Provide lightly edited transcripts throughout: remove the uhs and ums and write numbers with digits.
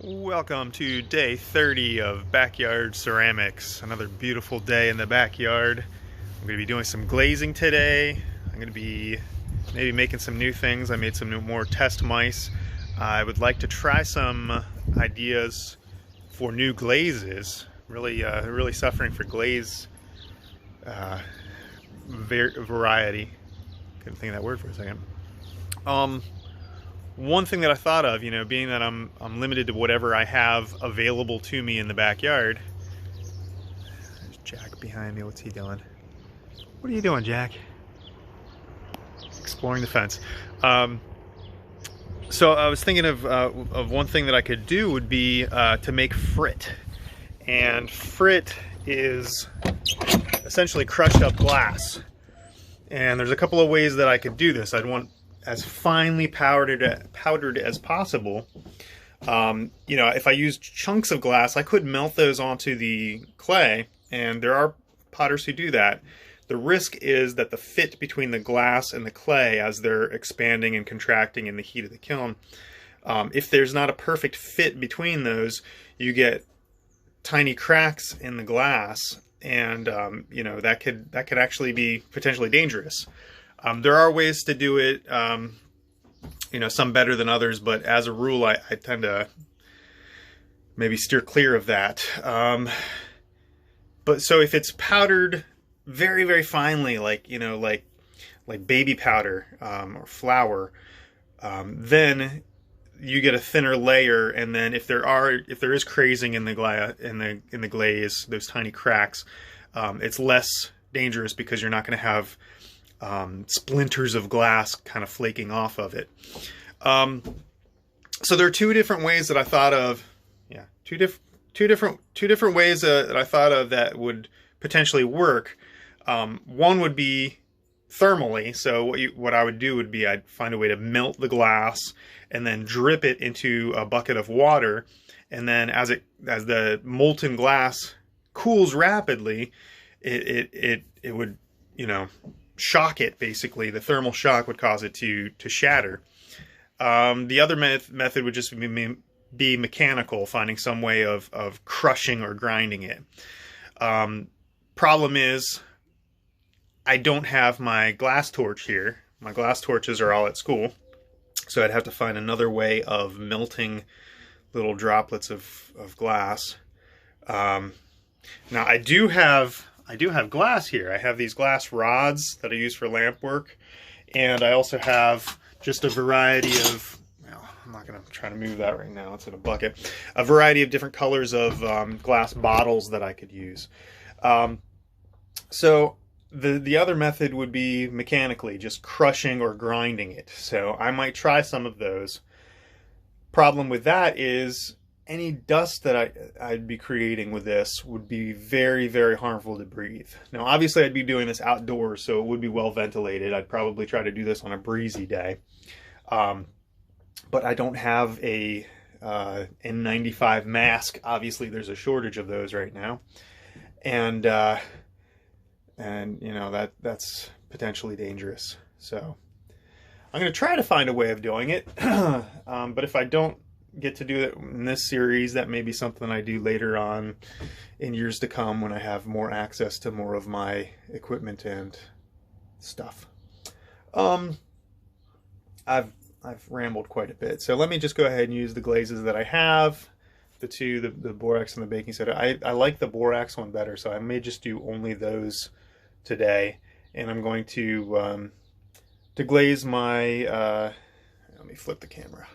Welcome to day 30 of Backyard Ceramics. Another beautiful day in the backyard. I'm going to be doing some glazing today. I'm going to be maybe making some new things. I made some more test mice. I would like to try some ideas for new glazes. Really suffering for glaze variety. Couldn't think of that word for a second. One thing that I thought of, being that I'm limited to whatever I have available to me in the backyard. There's Jack behind me. What's he doing? What are you doing, Jack? Exploring the fence. So I was thinking of one thing that I could do would be to make frit. And frit is essentially crushed up glass. And there's a couple of ways that I could do this. I'd want as finely powdered as possible. If I used chunks of glass, I could melt those onto the clay, and there are potters who do that. The risk is that the fit between the glass and the clay, as they're expanding and contracting in the heat of the kiln, if there's not a perfect fit between those, you get tiny cracks in the glass, and that could actually be potentially dangerous. There are ways to do it, some better than others, but as a rule, I tend to maybe steer clear of that. But so if it's powdered very, very finely, like baby powder or flour, then you get a thinner layer, and then if there is crazing in the glaze, those tiny cracks, it's less dangerous because you're not going to have splinters of glass kind of flaking off of it. So there are two different ways that I thought of. Yeah, two different ways that I thought of that would potentially work. One would be thermally. So what I would do would be I'd find a way to melt the glass and then drip it into a bucket of water, and then as the molten glass cools rapidly, it would shock it. Basically, the thermal shock would cause it to shatter. The other method would just be mechanical, finding some way of crushing or grinding it. Problem is, I don't have my glass torch here. My glass torches are all at school, so I'd have to find another way of melting little droplets of glass. Now I do have glass here. I have these glass rods that I use for lamp work, and I also have just a variety of, I'm not going to try to move that right now, it's in a bucket, a variety of different colors of glass bottles that I could use. So the other method would be mechanically, just crushing or grinding it. So I might try some of those. Problem with that is any dust that I'd be creating with this would be very, very harmful to breathe. Now, obviously, I'd be doing this outdoors, so it would be well ventilated. I'd probably try to do this on a breezy day. But I don't have a N95 mask. Obviously, there's a shortage of those right now. And that's potentially dangerous. So I'm going to try to find a way of doing it. But if I don't get to do it in this series, that may be something I do later on in years to come when I have more access to more of my equipment and stuff. I've rambled quite a bit, so let me just go ahead and use the glazes that I have, the borax and the baking soda. I like the borax one better, so I may just do only those today, and I'm going to glaze my let me flip the camera.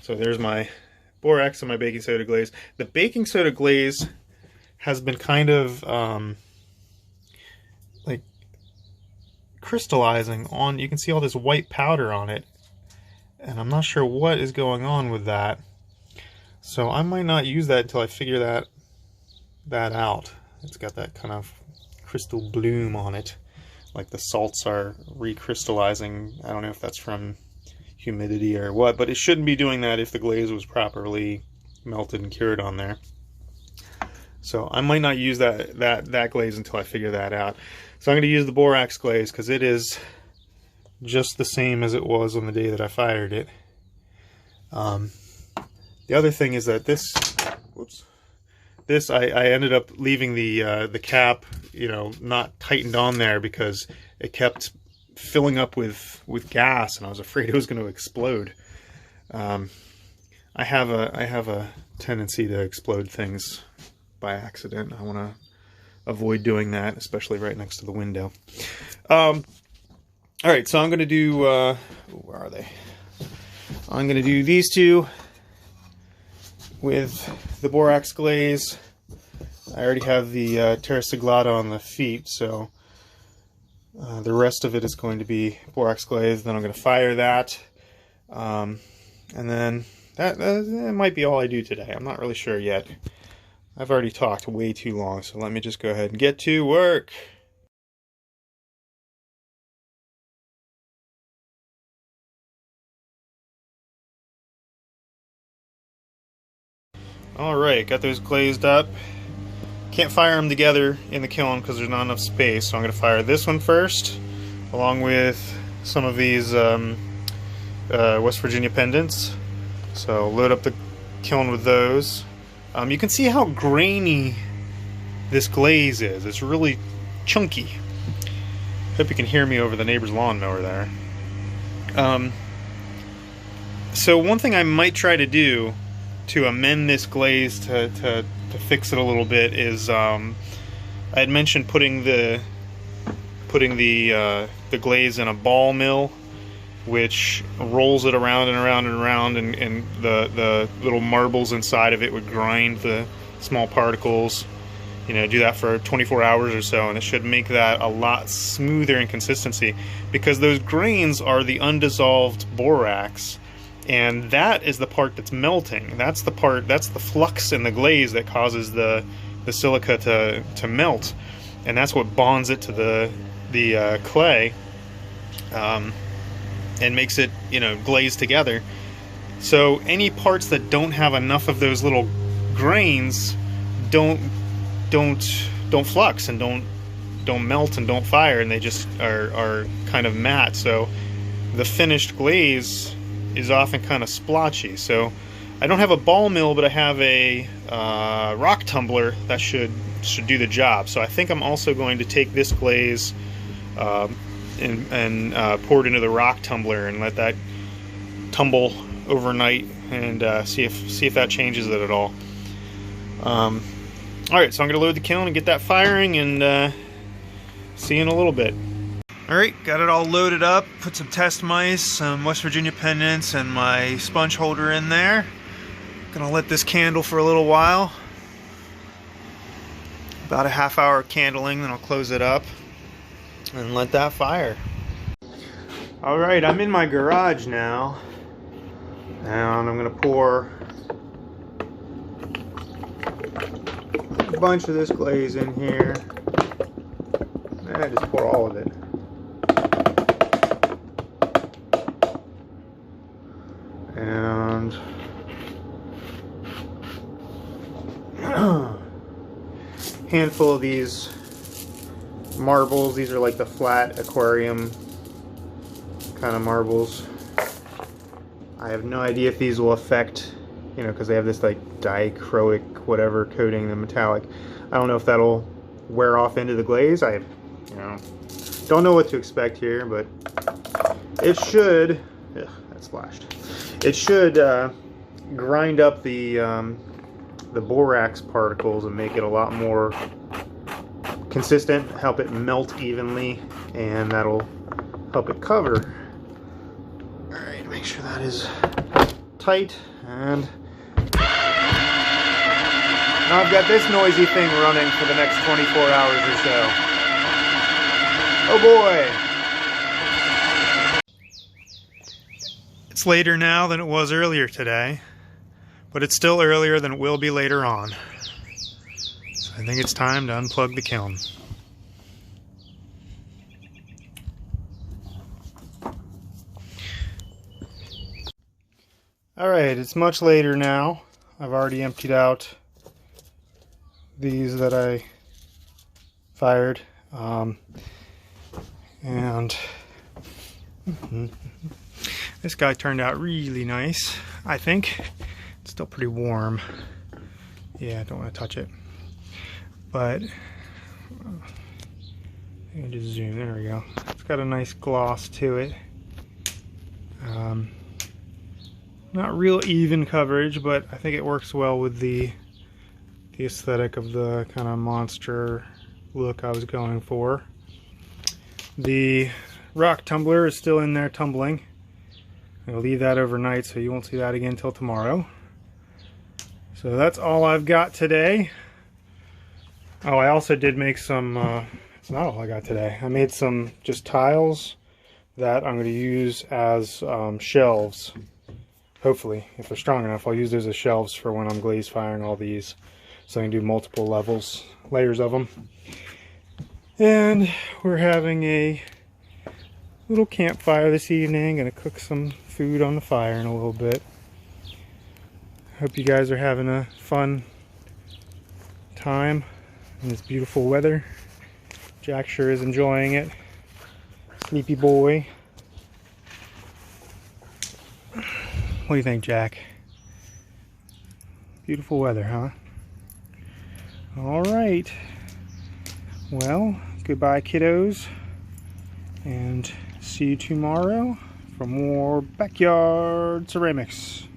So there's my borax and my baking soda glaze. The baking soda glaze has been kind of like crystallizing on. You can see all this white powder on it, and I'm not sure what is going on with that. So I might not use that until I figure that out. It's got that kind of crystal bloom on it, like the salts are recrystallizing. I don't know if that's from humidity or what, but it shouldn't be doing that if the glaze was properly melted and cured on there. So I might not use that glaze until I figure that out. So I'm going to use the borax glaze because it is just the same as it was on the day that I fired it. The other thing is that this, whoops, this I ended up leaving the cap, you know, not tightened on there because it kept filling up with gas, and I was afraid it was going to explode. I have a tendency to explode things by accident. I want to avoid doing that, especially right next to the window. All right, so I'm going to do, where are they? I'm going to do these two with the borax glaze. I already have the Terra Siglata on the feet, so the rest of it is going to be borax glaze. Then I'm going to fire that, and then that might be all I do today. I'm not really sure yet. I've already talked way too long, so let me just go ahead and get to work. Alright, got those glazed up. Can't fire them together in the kiln because there's not enough space, so I'm going to fire this one first, along with some of these West Virginia pendants. So load up the kiln with those. You can see how grainy this glaze is. It's really chunky. Hope you can hear me over the neighbor's lawnmower there. So one thing I might try to do to amend this glaze to fix it a little bit is I had mentioned putting the glaze in a ball mill, which rolls it around and around and around, and the little marbles inside of it would grind the small particles. You know, do that for 24 hours or so, and it should make that a lot smoother in consistency, because those grains are the undissolved borax, and that is the part that's melting. That's the flux in the glaze that causes the silica to melt, and that's what bonds it to the clay. And makes it, you know, glaze together. So any parts that don't have enough of those little grains don't flux and don't melt and don't fire, and they just are kind of matte. So the finished glaze is often kind of splotchy. So I don't have a ball mill, but I have a rock tumbler that should do the job. So I think I'm also going to take this glaze and pour it into the rock tumbler and let that tumble overnight, and see if that changes it at all. Alright, so I'm going to load the kiln and get that firing, and see you in a little bit. Alright, got it all loaded up, put some test mice, some West Virginia pendants, and my sponge holder in there. Gonna let this candle for a little while. About a half-hour candling, then I'll close it up and let that fire. Alright, I'm in my garage now, and I'm going to pour a bunch of this glaze in here. And just pour all of it. And handful of these marbles. These are like the flat aquarium kind of marbles. I have no idea if these will affect, you know, because they have this like dichroic whatever coating, the metallic. I don't know if that'll wear off into the glaze. I, you know, don't know what to expect here, but it should. Ugh, that splashed. It should grind up the borax particles and make it a lot more consistent, help it melt evenly, and that'll help it cover. Alright, make sure that is tight, and now I've got this noisy thing running for the next 24 hours or so. Oh boy! It's later now than it was earlier today, but it's still earlier than it will be later on. So I think it's time to unplug the kiln. Alright, it's much later now. I've already emptied out these that I fired. And this guy turned out really nice, I think. It's still pretty warm. Yeah, I don't want to touch it. But I can just zoom. There we go. It's got a nice gloss to it. Not real even coverage, but I think it works well with the aesthetic of the kind of monster look I was going for. The rock tumbler is still in there tumbling. I'll leave that overnight, so you won't see that again until tomorrow. So that's all I've got today. Oh, I also did make some, it's not all I got today. I made some just tiles that I'm going to use as shelves. Hopefully, if they're strong enough, I'll use those as shelves for when I'm glaze firing all these. So I can do multiple layers of them. And we're having a little campfire this evening. Gonna cook some food on the fire in a little bit. Hope you guys are having a fun time in this beautiful weather. Jack sure is enjoying it. Sleepy boy. What do you think, Jack? Beautiful weather, huh? All right. Well, goodbye, kiddos. And see you tomorrow for more backyard ceramics.